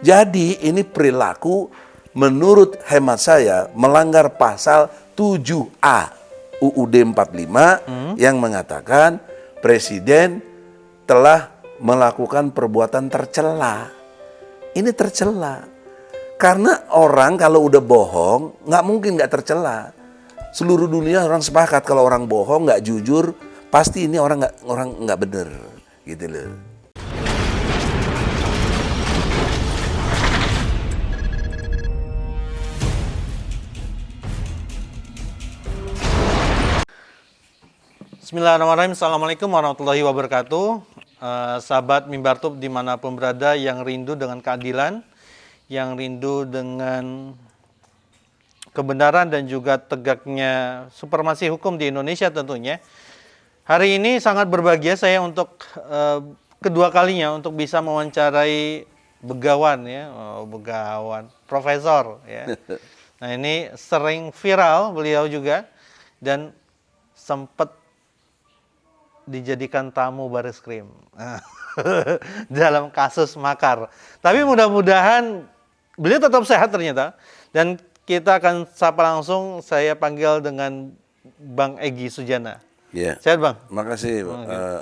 Jadi ini perilaku menurut hemat saya melanggar pasal 7A UUD 45 yang mengatakan presiden telah melakukan perbuatan tercela. Ini tercela. Karena orang kalau udah bohong nggak mungkin nggak tercela. Seluruh dunia orang sepakat kalau orang bohong nggak jujur pasti ini orang nggak bener gitu loh. Bismillahirrahmanirrahim. Assalamualaikum warahmatullahi wabarakatuh. Sahabat Mimbar Tube dimanapun berada yang rindu dengan keadilan, yang rindu dengan kebenaran dan juga tegaknya supremasi hukum di Indonesia tentunya. Hari ini sangat berbahagia saya untuk kedua kalinya untuk bisa mewawancarai begawan ya, begawan, profesor ya. Nah ini sering viral beliau juga dan sempat dijadikan tamu Bareskrim dalam kasus makar. Tapi mudah-mudahan beliau tetap sehat ternyata. Dan kita akan sapa langsung, saya panggil dengan Bang Egy Sujana. Ya. Sehat Bang? Makasih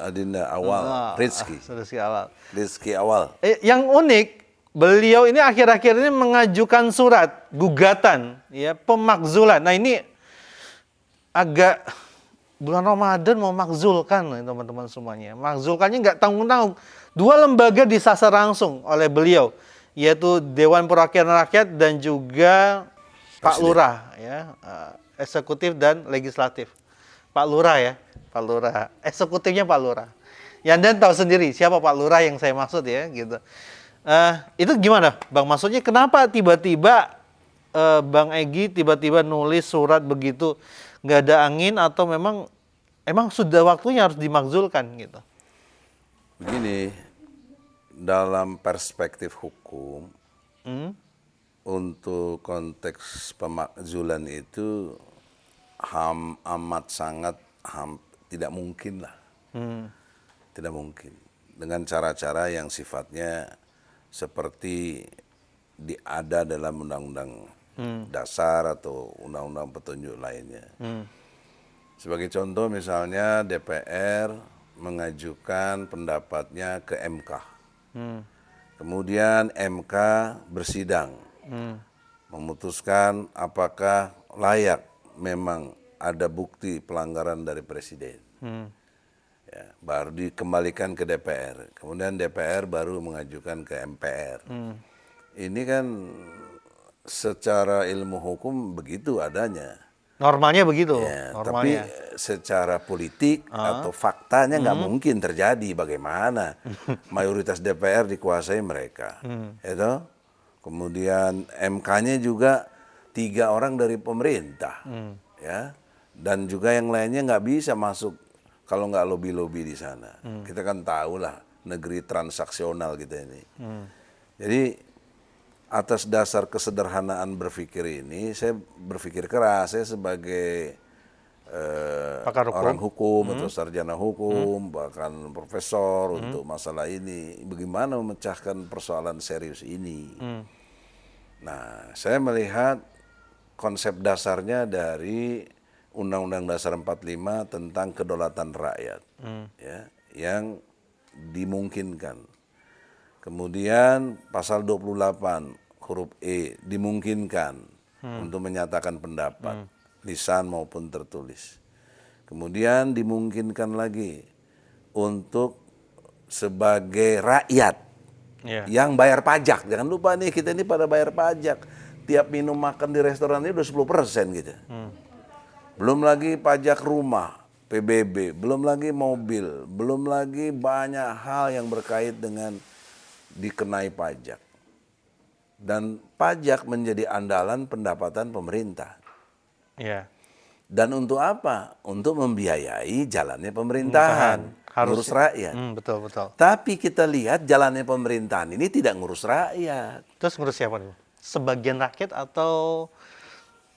Adinda Awal, Rizky. Rizky Awal. Yang unik, beliau ini akhir-akhir ini mengajukan surat gugatan ya pemakzulan. Nah ini agak bulan Ramadan mau makzulkan teman-teman semuanya. Makzulkannya nggak tanggung-tanggung. Dua lembaga disasar langsung oleh beliau, yaitu Dewan Perwakilan Rakyat dan juga Pak Lurah, ya, eksekutif dan legislatif. Pak Lurah ya, Pak Lurah. Eksekutifnya Pak Lurah. Ya Anda tahu sendiri siapa Pak Lurah yang saya maksud ya, gitu. Itu gimana, Bang? Maksudnya kenapa tiba-tiba Bang Egy tiba-tiba nulis surat begitu? Nggak ada angin atau memang sudah waktunya harus dimakzulkan gitu? Begini, dalam perspektif hukum, untuk konteks pemakzulan itu amat sangat tidak mungkin lah. Tidak mungkin. Dengan cara-cara yang sifatnya seperti ada dalam undang-undang dasar atau undang-undang petunjuk lainnya. Sebagai contoh misalnya DPR mengajukan pendapatnya ke MK. Kemudian MK bersidang, memutuskan apakah layak memang ada bukti pelanggaran dari presiden. Ya, baru dikembalikan ke DPR. Kemudian DPR baru mengajukan ke MPR. Ini kan secara ilmu hukum begitu adanya. Normalnya begitu. Ya, normalnya. Tapi secara politik atau faktanya nggak mungkin terjadi. Bagaimana? Mayoritas DPR dikuasai mereka. Itu. Kemudian MK-nya juga 3 orang dari pemerintah. Ya. Dan juga yang lainnya nggak bisa masuk kalau nggak lobby-lobby di sana. Kita kan tahu lah negeri transaksional kita ini. Jadi atas dasar kesederhanaan berpikir ini, saya berpikir keras. Saya sebagai orang hukum atau sarjana hukum, bahkan profesor untuk masalah ini, bagaimana memecahkan persoalan serius ini. Nah, saya melihat konsep dasarnya dari Undang-Undang Dasar 45 tentang kedaulatan rakyat, ya, yang dimungkinkan. Kemudian pasal 28 huruf E dimungkinkan untuk menyatakan pendapat, lisan maupun tertulis. Kemudian dimungkinkan lagi untuk sebagai rakyat yang bayar pajak. Jangan lupa nih, kita ini pada bayar pajak. Tiap minum makan di restoran ini udah 10% gitu. Belum lagi pajak rumah, PBB, belum lagi mobil, belum lagi banyak hal yang berkait dengan dikenai pajak. Dan pajak menjadi andalan pendapatan pemerintah. Iya. Dan untuk apa? Untuk membiayai jalannya pemerintahan, ngurus rakyat. Betul. Tapi kita lihat jalannya pemerintahan ini tidak ngurus rakyat. Terus ngurus siapa nih? Sebagian rakyat atau?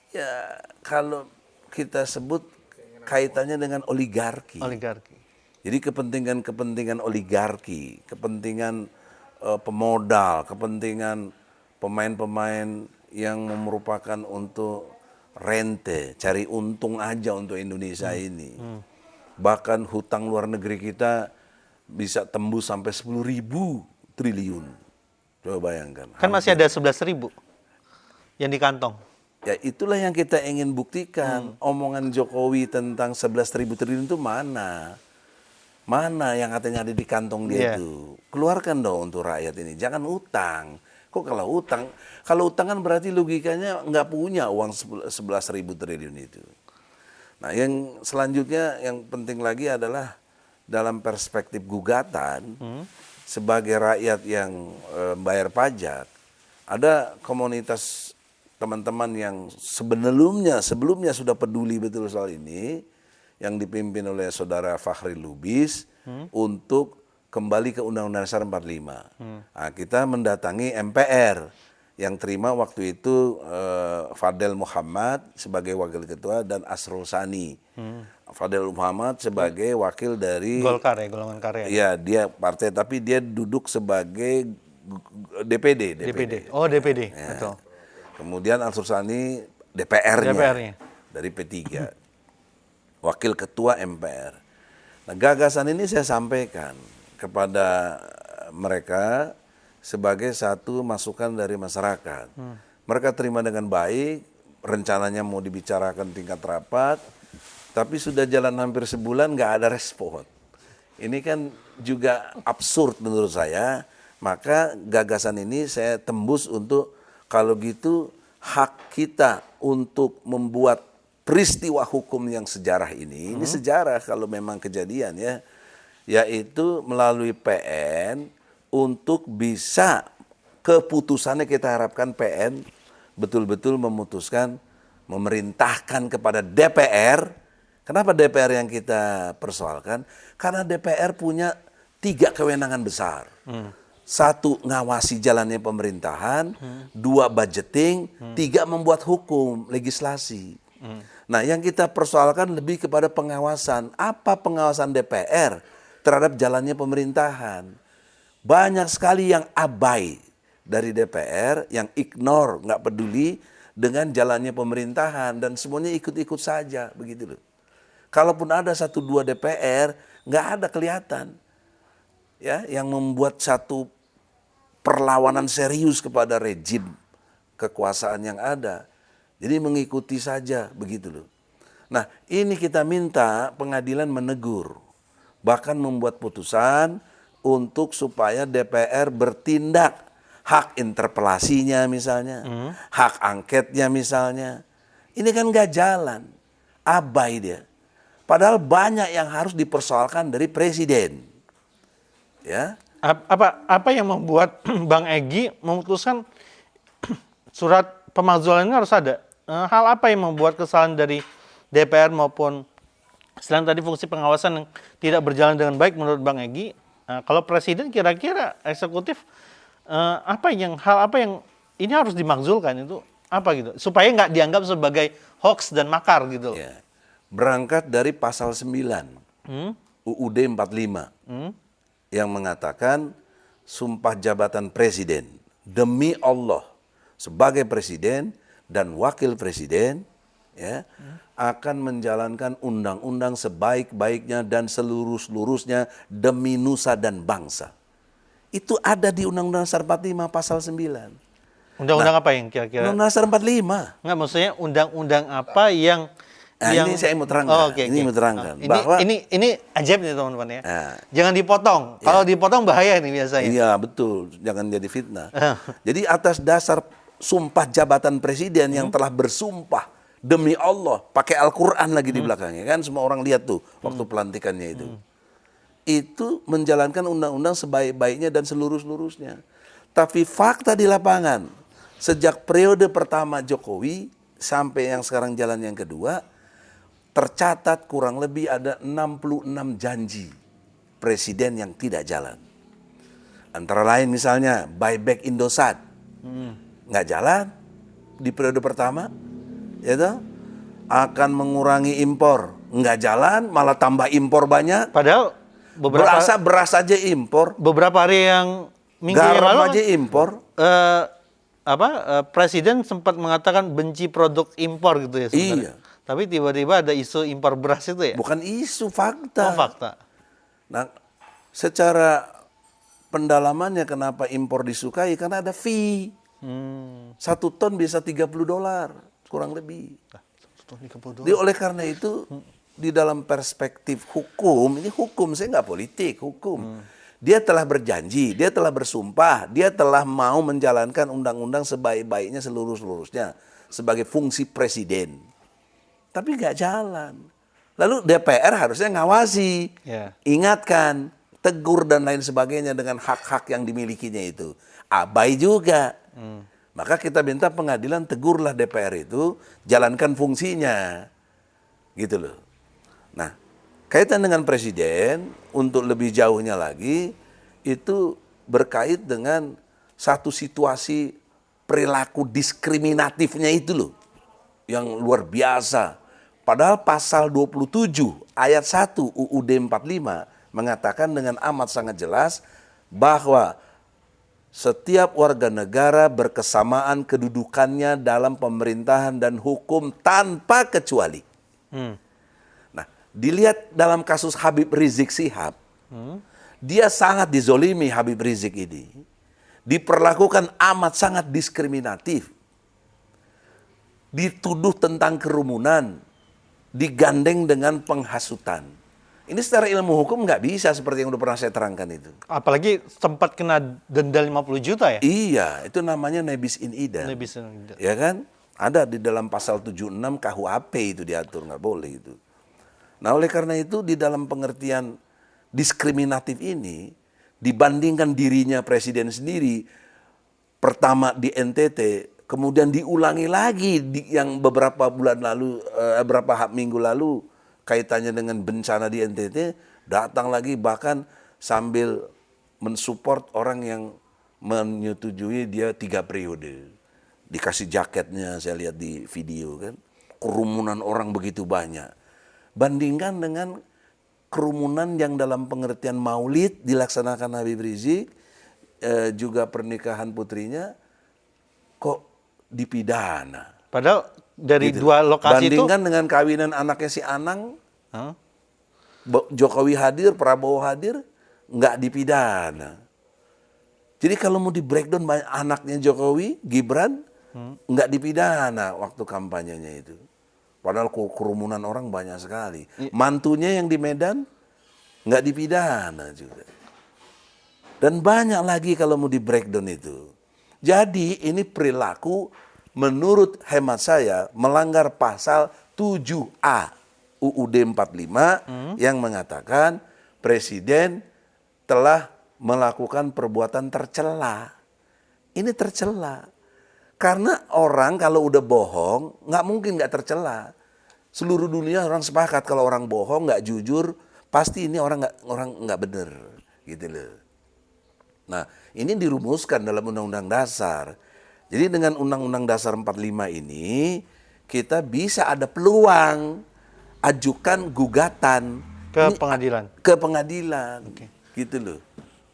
Ya, kalau kita sebut kaitannya dengan oligarki. Oligarki. Jadi kepentingan oligarki, kepentingan pemodal, kepentingan pemain-pemain yang merupakan untuk rente, cari untung aja untuk Indonesia ini. Bahkan hutang luar negeri kita bisa tembus sampai 10.000 triliun. Coba bayangkan. Kan masih ada 11.000 yang di kantong. Ya itulah yang kita ingin buktikan. Omongan Jokowi tentang 11.000 triliun itu mana? Mana yang katanya ada di kantong dia itu? Keluarkan dong untuk rakyat ini. Jangan utang. Kok kalau utang? Kalau utang kan berarti logikanya nggak punya uang 11.000 triliun itu. Nah yang selanjutnya yang penting lagi adalah dalam perspektif gugatan, sebagai rakyat yang bayar pajak, ada komunitas teman-teman yang sebelumnya sudah peduli betul soal ini, yang dipimpin oleh saudara Fakhri Lubis untuk kembali ke Undang-Undang Dasar 45. Nah, kita mendatangi MPR yang terima waktu itu Fadel Muhammad sebagai wakil ketua dan Asrul Sani. Fadel Muhammad sebagai wakil dari Golkar ya, golongan karya. Iya, dia partai tapi dia duduk sebagai DPD. Oh, DPD, Ya. betul. Kemudian Asrul Sani DPR-nya dari P3. Wakil ketua MPR. Nah, gagasan ini saya sampaikan kepada mereka sebagai satu masukan dari masyarakat. Mereka terima dengan baik, rencananya mau dibicarakan tingkat rapat, tapi sudah jalan hampir sebulan nggak ada respon. Ini kan juga absurd menurut saya, maka gagasan ini saya tembus untuk kalau gitu hak kita untuk membuat peristiwa hukum yang sejarah ini sejarah kalau memang kejadian ya, yaitu melalui PN untuk bisa keputusannya kita harapkan PN betul-betul memutuskan, memerintahkan kepada DPR. Kenapa DPR yang kita persoalkan? Karena DPR punya 3 kewenangan besar. 1, ngawasi jalannya pemerintahan, 2, budgeting, 3, membuat hukum, legislasi. Nah, yang kita persoalkan lebih kepada pengawasan. Apa pengawasan DPR terhadap jalannya pemerintahan? Banyak sekali yang abai dari DPR, yang ignore, nggak peduli dengan jalannya pemerintahan dan semuanya ikut-ikut saja, begitu loh. Kalaupun ada 1-2 DPR, nggak ada kelihatan ya yang membuat satu perlawanan serius kepada rejim kekuasaan yang ada. Jadi mengikuti saja, begitu loh. Nah, ini kita minta pengadilan menegur, bahkan membuat putusan untuk supaya DPR bertindak, hak interpelasinya misalnya, hak angketnya misalnya. Ini kan nggak jalan, abai dia. Padahal banyak yang harus dipersoalkan dari presiden. Ya. Apa yang membuat Bang Egy memutuskan surat pemakzulan ini harus ada? Hal apa yang membuat kesalahan dari DPR maupun selain tadi fungsi pengawasan yang tidak berjalan dengan baik menurut Bang Egy? Kalau presiden kira-kira eksekutif hal apa yang ini harus dimakzulkan itu apa gitu supaya nggak dianggap sebagai hoax dan makar gitu. Ya. Berangkat dari pasal 9 UUD 45 yang mengatakan sumpah jabatan presiden demi Allah sebagai presiden dan wakil presiden ya akan menjalankan undang-undang sebaik-baiknya dan seluruh-seluruhnya demi nusa dan bangsa. Itu ada di Undang-Undang Dasar 45 pasal 9. Undang-undang apa yang kira-kira? Undang-Undang Dasar 45. Enggak, maksudnya undang-undang apa yang ini saya mau terangkan. Mau terangkan bahwa ini ajaib nih teman-teman ya. Jangan dipotong. Kalau dipotong bahaya nih biasanya. Iya, betul. Jangan jadi fitnah. Jadi atas dasar sumpah jabatan presiden yang telah bersumpah demi Allah, pakai Al-Qur'an lagi di belakangnya kan, semua orang lihat tuh waktu pelantikannya itu. Itu menjalankan undang-undang sebaik-baiknya dan seluruh-seluruhnya. Tapi fakta di lapangan, sejak periode pertama Jokowi sampai yang sekarang jalan yang kedua, tercatat kurang lebih ada 66 janji presiden yang tidak jalan. Antara lain misalnya buyback Indosat, nggak jalan di periode pertama, ya toh? Akan mengurangi impor, nggak jalan, malah tambah impor banyak. Padahal beras aja impor. Beberapa hari yang minggu yang garam lalu aja impor. Presiden sempat mengatakan benci produk impor gitu ya sebenarnya. Iya. Tapi tiba-tiba ada isu impor beras itu ya? Bukan isu, fakta. Oh, fakta. Nah, secara pendalamannya kenapa impor disukai? Karena ada fee. 1 ton bisa $30, kurang lebih. Jadi oleh karena itu, di dalam perspektif hukum, ini hukum, saya nggak politik, hukum. Dia telah berjanji, dia telah bersumpah, dia telah mau menjalankan undang-undang sebaik-baiknya seluruh-seluruhnya sebagai fungsi presiden. Tapi nggak jalan. Lalu DPR harusnya ngawasi, ingatkan, tegur dan lain sebagainya dengan hak-hak yang dimilikinya itu. Abai juga. Maka kita minta pengadilan tegurlah DPR itu, jalankan fungsinya. Gitu loh. Nah, kaitan dengan presiden, untuk lebih jauhnya lagi, itu berkait dengan satu situasi perilaku diskriminatifnya itu loh. Yang luar biasa. Padahal pasal 27 ayat 1 UUD 45 mengatakan dengan amat sangat jelas bahwa setiap warga negara berkesamaan kedudukannya dalam pemerintahan dan hukum tanpa kecuali. Nah, dilihat dalam kasus Habib Rizik Syihab, dia sangat dizolimi Habib Rizik ini. Diperlakukan amat sangat diskriminatif. Dituduh tentang kerumunan, digandeng dengan penghasutan. Ini secara ilmu hukum nggak bisa seperti yang udah pernah saya terangkan itu. Apalagi sempat kena denda 50 juta ya? Iya, itu namanya nebis in idem. Nebis in idem. Ya kan? Ada di dalam pasal 76 KUHP itu diatur, nggak boleh itu. Nah, oleh karena itu di dalam pengertian diskriminatif ini, dibandingkan dirinya presiden sendiri, pertama di NTT, kemudian diulangi lagi yang beberapa bulan lalu, beberapa minggu lalu, kaitannya dengan bencana di NTT, datang lagi bahkan sambil mensupport orang yang menyetujui dia 3 periode. Dikasih jaketnya, saya lihat di video kan, kerumunan orang begitu banyak. Bandingkan dengan kerumunan yang dalam pengertian maulid dilaksanakan Habib Rizik, juga pernikahan putrinya, kok dipidana. Padahal dari Gitu. dua lokasi Bandingkan dengan kawinan anaknya si Anang, Jokowi hadir, Prabowo hadir, nggak dipidana. Jadi kalau mau di breakdown banyak anaknya Jokowi, Gibran, nggak dipidana waktu kampanyenya itu. Padahal kerumunan orang banyak sekali. Mantunya yang di Medan, nggak dipidana juga. Dan banyak lagi kalau mau di breakdown itu. Jadi ini perilaku menurut hemat saya melanggar pasal 7A UUD 45 yang mengatakan presiden telah melakukan perbuatan tercela. Ini tercela. Karena orang kalau udah bohong nggak mungkin nggak tercela. Seluruh dunia orang sepakat kalau orang bohong nggak jujur pasti ini orang nggak benar gitu loh. Nah, ini dirumuskan dalam Undang-Undang Dasar. Jadi dengan Undang-Undang Dasar 45 ini, kita bisa ada peluang ajukan gugatan ke pengadilan. Ke pengadilan, gitu loh.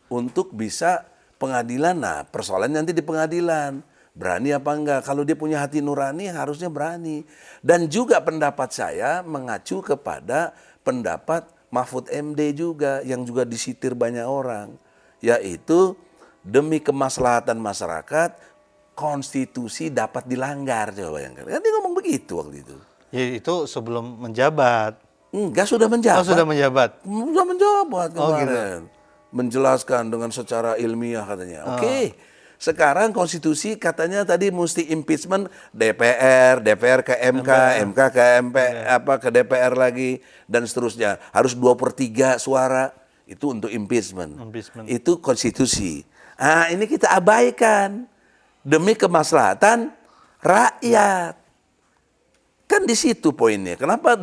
Untuk bisa pengadilan, nah persoalan nanti di pengadilan. Berani apa enggak? Kalau dia punya hati nurani harusnya berani. Dan juga pendapat saya mengacu kepada pendapat Mahfud MD juga, yang juga disitir banyak orang. Yaitu demi kemaslahatan masyarakat, konstitusi dapat dilanggar. Coba bayangkan. Kan dia ngomong begitu waktu itu. Ya itu sebelum menjabat. Enggak, sudah menjabat. Oh, sudah menjabat. Sudah menjabat kemarin. Oh, gitu. Menjelaskan dengan secara ilmiah katanya. Oke. Sekarang konstitusi katanya tadi mesti impeachment DPR ke MK, MK ke ke DPR lagi dan seterusnya. Harus 2/3 suara. Itu untuk impeachment. Itu konstitusi. Nah, ini kita abaikan demi kemaslahatan rakyat. Kan di situ poinnya. Kenapa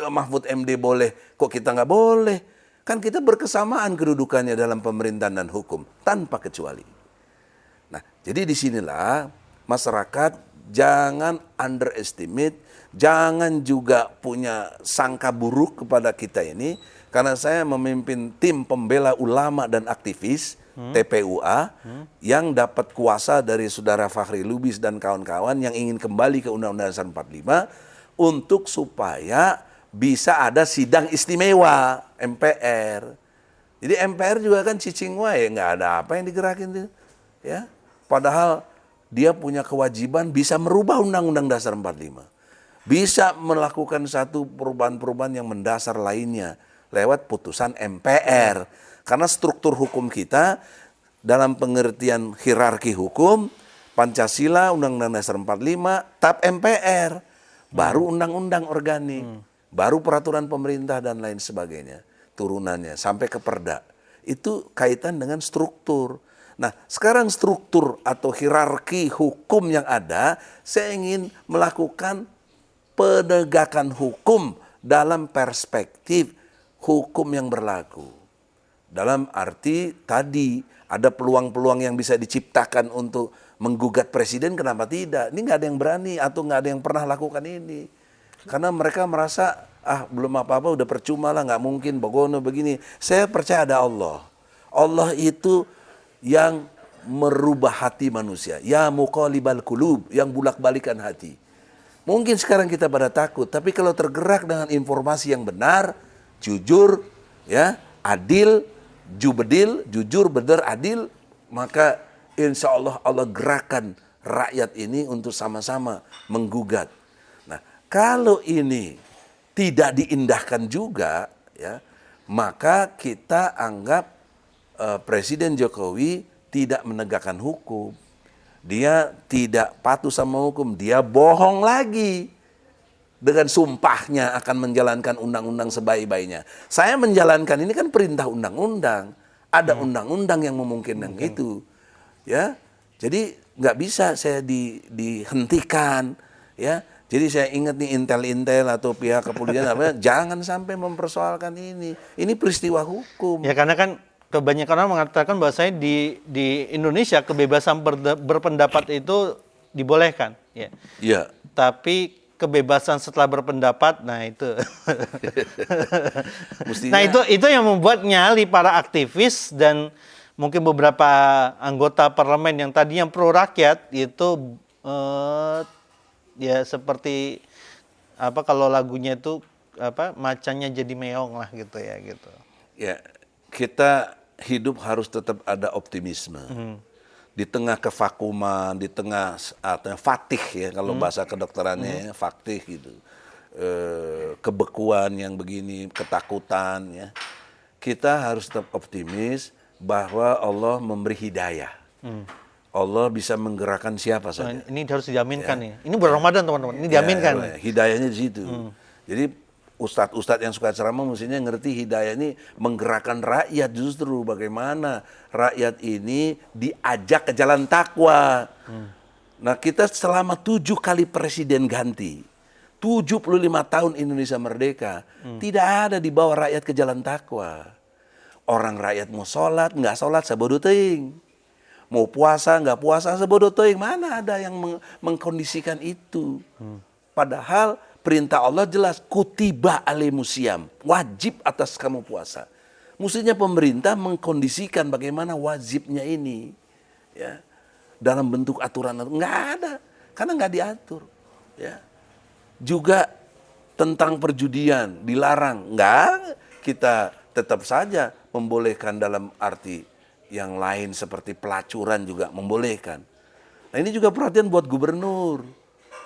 Mahfud MD boleh, kok kita nggak boleh? Kan kita berkesamaan kedudukannya dalam pemerintahan dan hukum tanpa kecuali. Nah, jadi disinilah masyarakat jangan underestimate, jangan juga punya sangka buruk kepada kita ini. Karena saya memimpin tim pembela ulama dan aktivis TPUA yang dapat kuasa dari saudara Fakhri Lubis dan kawan-kawan yang ingin kembali ke Undang-Undang Dasar 45 untuk supaya bisa ada sidang istimewa MPR. Jadi MPR juga kan cicing wae, nggak ada apa yang digerakin tuh, ya. Padahal dia punya kewajiban bisa merubah Undang-Undang Dasar 45. Bisa melakukan satu perubahan-perubahan yang mendasar lainnya lewat putusan MPR. Karena struktur hukum kita dalam pengertian hierarki hukum, Pancasila, Undang-Undang Dasar 45, TAP MPR, baru undang-undang organik, baru peraturan pemerintah dan lain sebagainya, turunannya sampai ke Perda. Itu kaitan dengan struktur. Nah, sekarang struktur atau hierarki hukum yang ada, saya ingin melakukan penegakan hukum dalam perspektif hukum yang berlaku. Dalam arti tadi ada peluang-peluang yang bisa diciptakan untuk menggugat presiden, kenapa tidak? Ini nggak ada yang berani atau nggak ada yang pernah lakukan ini. Karena mereka merasa, belum apa-apa udah percuma lah, nggak mungkin, begono begini. Saya percaya ada Allah. Allah itu yang merubah hati manusia. Ya muqallibal qulub, yang bulak-balikan hati. Mungkin sekarang kita pada takut, tapi kalau tergerak dengan informasi yang benar, jujur, ya, adil, jujur, benar, adil, maka insya Allah Allah gerakan rakyat ini untuk sama-sama menggugat. Nah, kalau ini tidak diindahkan juga, ya, maka kita anggap Presiden Jokowi tidak menegakkan hukum. Dia tidak patuh sama hukum, dia bohong lagi. Dengan sumpahnya akan menjalankan undang-undang sebaik-baiknya. Saya menjalankan ini kan perintah undang-undang. Ada undang-undang yang memungkinkan itu. Ya, jadi nggak bisa saya dihentikan. Ya, jadi saya ingat nih intel-intel atau pihak kepolisian jangan sampai mempersoalkan ini. Ini peristiwa hukum. Ya karena kan kebanyakan orang mengatakan bahwa saya di Indonesia kebebasan berpendapat itu dibolehkan. Ya. Iya. Tapi kebebasan setelah berpendapat, nah itu. Mestinya, nah itu yang membuat nyali para aktivis dan mungkin beberapa anggota parlemen yang tadinya pro rakyat itu ya seperti apa kalau lagunya itu apa macannya jadi meong lah gitu ya gitu. Ya, kita hidup harus tetap ada optimisme. Di tengah kevakuman, di tengah fatih ya kalau bahasa kedokterannya fatih gitu, kebekuan yang begini, ketakutan ya, kita harus tetap optimis bahwa Allah memberi hidayah. Allah bisa menggerakkan siapa saja. Ini harus dijaminkan ya. Ini bulan Ramadan teman-teman, ini dijaminkan. Ya, hidayahnya di situ. Jadi ustadz-ustadz yang suka ceramah mestinya ngerti hidayah ini menggerakkan rakyat, justru bagaimana rakyat ini diajak ke jalan takwa. Nah, kita selama 7 kali presiden ganti, 75 tahun Indonesia merdeka, tidak ada dibawa rakyat ke jalan takwa. Orang rakyat mau sholat, nggak sholat sebodoh teuing. Mau puasa, nggak puasa sebodoh teuing. Mana ada yang mengkondisikan itu. Padahal perintah Allah jelas, kutiba alaimusyam, wajib atas kamu puasa. Mestinya pemerintah mengkondisikan bagaimana wajibnya ini, ya, dalam bentuk aturan. Nggak ada, karena nggak diatur. Ya. Juga tentang perjudian dilarang, nggak, kita tetap saja membolehkan dalam arti yang lain seperti pelacuran juga membolehkan. Nah ini juga perhatian buat gubernur.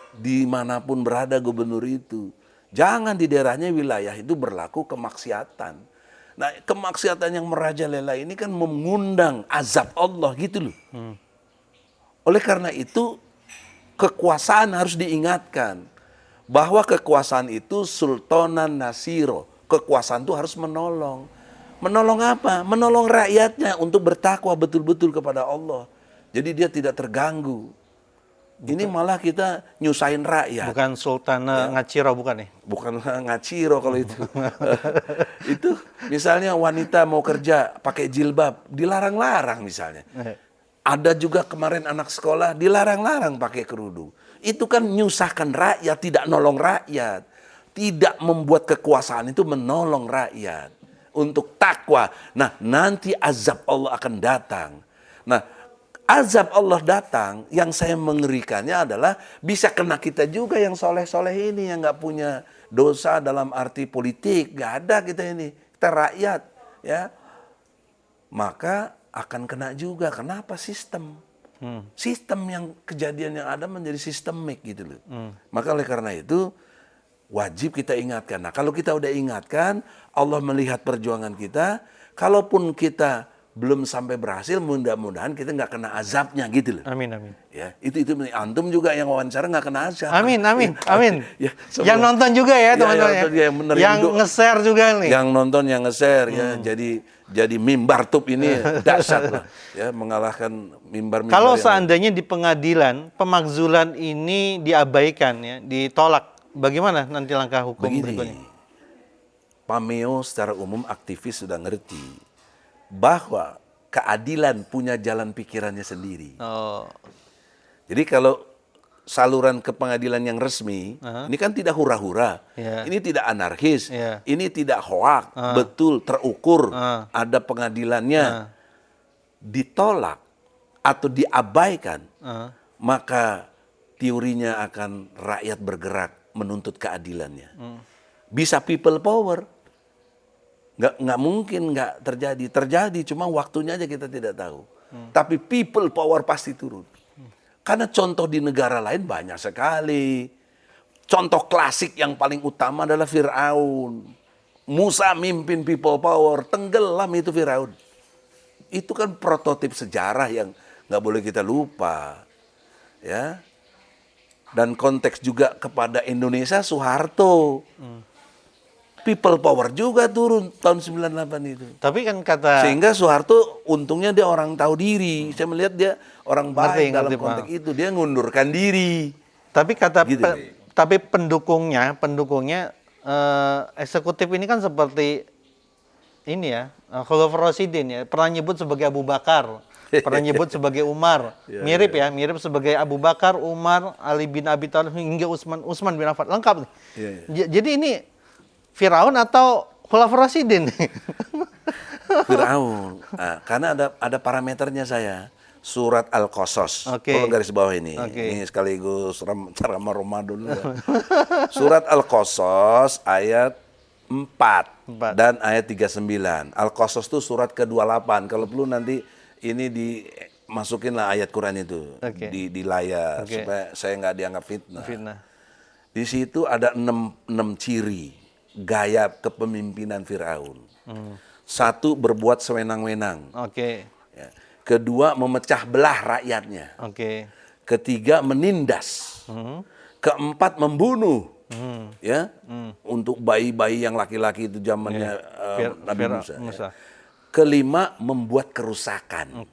Dimanapun berada gubernur itu, jangan di daerahnya wilayah itu berlaku kemaksiatan. Nah kemaksiatan yang merajalela ini kan mengundang azab Allah gitu loh. Oleh karena itu kekuasaan harus diingatkan bahwa kekuasaan itu sultanan nasiro. Kekuasaan itu harus menolong. Menolong apa? Menolong rakyatnya untuk bertakwa betul-betul kepada Allah. Jadi dia tidak terganggu. Ini malah kita nyusahin rakyat. Bukan Sultan Ngaciro, bukan ya? Bukan Ngaciro kalau itu. Itu misalnya wanita mau kerja pakai jilbab, dilarang-larang misalnya. Ada juga kemarin anak sekolah dilarang-larang pakai kerudung. Itu kan nyusahkan rakyat, tidak nolong rakyat. Tidak membuat kekuasaan itu menolong rakyat. untuk takwa. Nah, nanti azab Allah akan datang. Nah, azab Allah datang, yang saya mengerikannya adalah bisa kena kita juga yang soleh-soleh ini, yang nggak punya dosa dalam arti politik. Nggak ada kita ini, kita rakyat. Ya, maka akan kena juga. Kenapa? Sistem. Sistem yang kejadian yang ada menjadi sistemik gitu loh. Maka oleh karena itu, wajib kita ingatkan. Nah, kalau kita udah ingatkan, Allah melihat perjuangan kita. Kalaupun kita belum sampai berhasil, mudah-mudahan kita nggak kena azabnya gitu loh. Amin, amin. Ya, itu antum juga yang wawancara nggak kena azab. Amin, amin, amin. Ya, yang nonton juga ya teman-teman. Yang nge-share juga nih. Yang nonton, yang nge-share ya. Jadi mimbar tub ini dahsyat lah. Ya, mengalahkan mimbar-mimbar. Kalau seandainya di pengadilan pemakzulan ini diabaikan ya, ditolak, bagaimana nanti langkah hukum berikutnya? Pameo secara umum aktivis sudah ngerti bahwa keadilan punya jalan pikirannya sendiri. Jadi kalau saluran ke pengadilan yang resmi, ini kan tidak hura-hura, ini tidak anarkis, ini tidak hoak, betul terukur, ada pengadilannya. Ditolak atau diabaikan, maka teorinya akan rakyat bergerak menuntut keadilannya. Bisa people power. Nggak mungkin nggak terjadi, cuma waktunya aja kita tidak tahu. Tapi people power pasti turun. Karena contoh di negara lain banyak sekali. Contoh klasik yang paling utama adalah Fir'aun. Musa mimpin people power, tenggelam itu Fir'aun. Itu kan prototip sejarah yang nggak boleh kita lupa. Ya. Dan konteks juga kepada Indonesia, Soeharto. People power juga turun tahun 98 itu. Tapi kan kata... Sehingga Soeharto untungnya dia orang tahu diri. Saya melihat dia orang baik dalam konteks itu. Dia ngundurkan diri. Tapi kata gitu. Tapi pendukungnya eksekutif ini kan seperti ini ya, Khulafaur Rasyidin ya. Pernah nyebut sebagai Abu Bakar. Pernah nyebut sebagai Umar. Mirip sebagai Abu Bakar, Umar, Ali bin Abi Thalib hingga Utsman bin Affan. Lengkap nih. Jadi ini Firaun atau Khulafaur Rasyidin? Firaun. Nah, karena ada parameternya saya. Surat Al-Qasas. Tolong garis bawah ini. Ini sekaligus ceramah Ramadan. Surat Al-Qasas ayat 4 dan ayat 39. Al-Qasas itu surat ke-28. Kalau perlu nanti ini dimasukinlah ayat Quran itu di layar supaya saya nggak dianggap fitnah. Di situ ada 6 ciri gaya kepemimpinan Firaun. Satu, berbuat sewenang-wenang. Ya. Kedua, memecah belah rakyatnya. Ketiga, menindas. Keempat, membunuh. Ya, untuk bayi-bayi yang laki-laki itu zamannya Nabi Musa. Ya. Kelima, membuat kerusakan.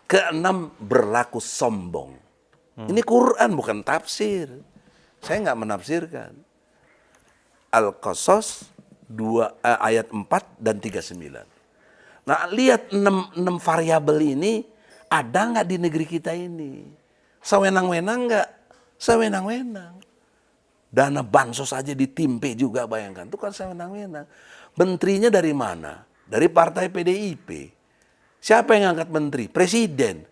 Keenam, berlaku sombong. Ini Quran bukan tafsir. Saya nggak menafsirkan. Al-Qasas ayat 4 dan 39. Nah, lihat 6 variabel ini ada nggak di negeri kita ini? Sewenang-wenang nggak? Sewenang-wenang. Dana bansos aja ditimpe juga, bayangkan. Itu kan sewenang-wenang. Menterinya dari mana? Dari partai PDIP. Siapa yang ngangkat menteri? Presiden.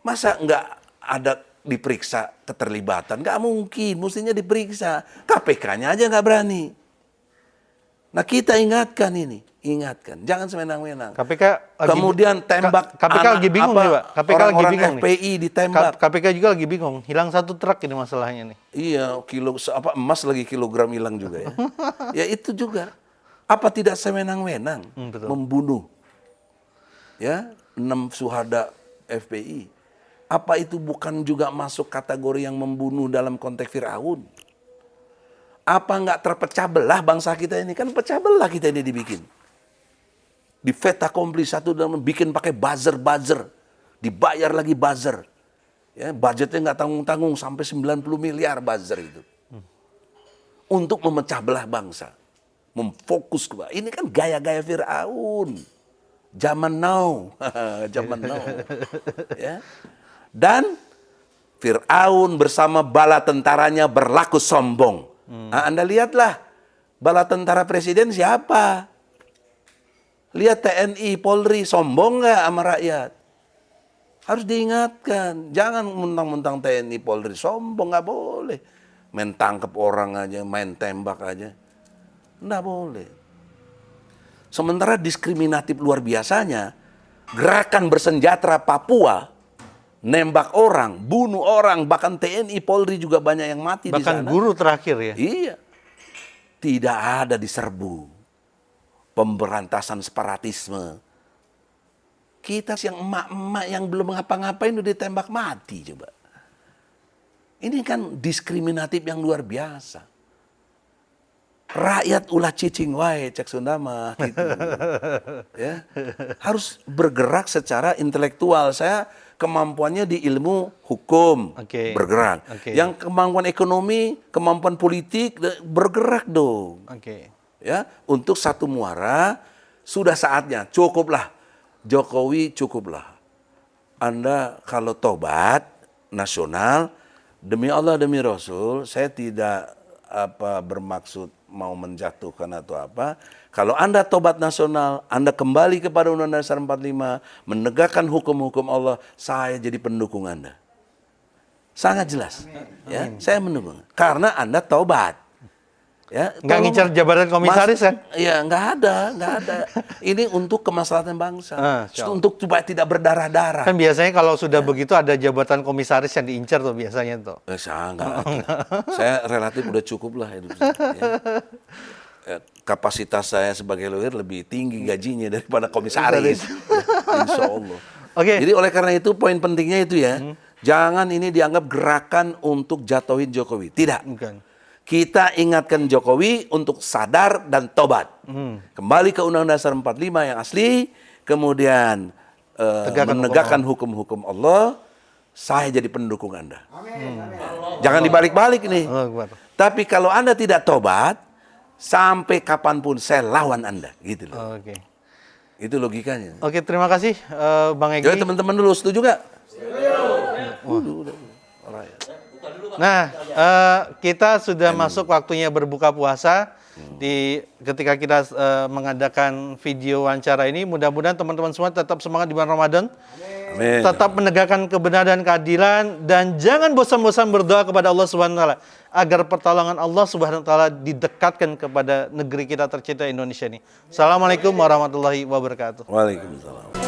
Masa nggak ada diperiksa keterlibatan? Nggak mungkin, mestinya diperiksa. KPK-nya aja nggak berani. Nah, kita ingatkan ini, jangan sewenang-wenang. Kemudian tembak KPK lagi bingung nih, Pak. KPK lagi bingung FPI ditembak. KPK juga lagi bingung, hilang 1 truk ini masalahnya nih. Iya, emas lagi kilogram hilang juga ya. Ya itu juga. Apa tidak sewenang-wenang membunuh? Ya, 6 syuhada FPI. Apa itu bukan juga masuk kategori yang membunuh dalam konteks Firaun? Apa nggak terpecah belah bangsa kita ini? Kan pecah belah kita ini dibikin. Di fait accompli satu dan bikin pakai buzzer. Dibayar lagi buzzer. Ya, budgetnya nggak tanggung-tanggung sampai 90 miliar buzzer itu. Untuk memecah belah bangsa. Memfokus ke ini kan gaya-gaya Firaun. Zaman now. Zaman now. Ya. Dan Firaun bersama bala tentaranya berlaku sombong. Nah, Anda lihatlah bala tentara presiden siapa? Lihat TNI, Polri, sombong nggak sama rakyat? Harus diingatkan. Jangan mentang-mentang TNI, Polri sombong, nggak boleh. Main tangkap orang aja, main tembak aja. Nggak boleh. Sementara diskriminatif luar biasanya, gerakan bersenjata Papua, nembak orang, bunuh orang, bahkan TNI, Polri juga banyak yang mati di sana. Bahkan guru terakhir ya? Iya. Tidak ada diserbu. Pemberantasan separatisme. Kita yang emak-emak yang belum ngapa-ngapain udah ditembak mati coba. Ini kan diskriminatif yang luar biasa. Rakyat ulah cicing wae cek Sunda mah gitu. Ya. Harus bergerak secara intelektual. Saya kemampuannya di ilmu hukum bergerak. Yang kemampuan ekonomi, kemampuan politik bergerak dong. Ya, untuk satu muara sudah saatnya, cukuplah. Jokowi cukuplah. Anda kalau tobat nasional, demi Allah demi Rasul, saya tidak bermaksud mau menjatuhkan atau apa. Kalau Anda tobat nasional, Anda kembali kepada Undang-Undang Dasar 45, menegakkan hukum-hukum Allah, saya jadi pendukung Anda. Sangat jelas. Ya, saya mendukung. Karena Anda tobat. Ya, nggak ngincar jabatan komisaris kan? Iya, nggak ada. Ini untuk kemaslahatan bangsa, untuk supaya tidak berdarah-darah. Kan biasanya kalau sudah begitu ada jabatan komisaris yang diincar tuh biasanya tuh. Saya relatif udah cukup lah hidup saya. Ya. Kapasitas saya sebagai lawyer lebih tinggi gajinya daripada komisaris. Insya Allah. Jadi oleh karena itu poin pentingnya itu ya, jangan ini dianggap gerakan untuk jatuhin Jokowi. Tidak. Bukan. Kita ingatkan Jokowi untuk sadar dan tobat. Kembali ke Undang-Undang Dasar 45 yang asli, kemudian menegakkan hukum-hukum Allah, saya jadi pendukung Anda. Jangan dibalik-balik nih. Tapi kalau Anda tidak tobat, sampai kapanpun saya lawan Anda. Gitu loh. Itu logikanya. Terima kasih Bang Egy. Jadi teman-teman dulu setuju nggak? Nah, kita sudah masuk waktunya berbuka puasa. Ketika kita mengadakan video wawancara ini, mudah-mudahan teman-teman semua tetap semangat di bulan Ramadan. Amin. Tetap menegakkan kebenaran dan keadilan, dan jangan bosan-bosan berdoa kepada Allah Subhanahu wa taala agar pertolongan Allah Subhanahu wa taala didekatkan kepada negeri kita tercinta Indonesia ini. Assalamualaikum warahmatullahi wabarakatuh. Waalaikumsalam.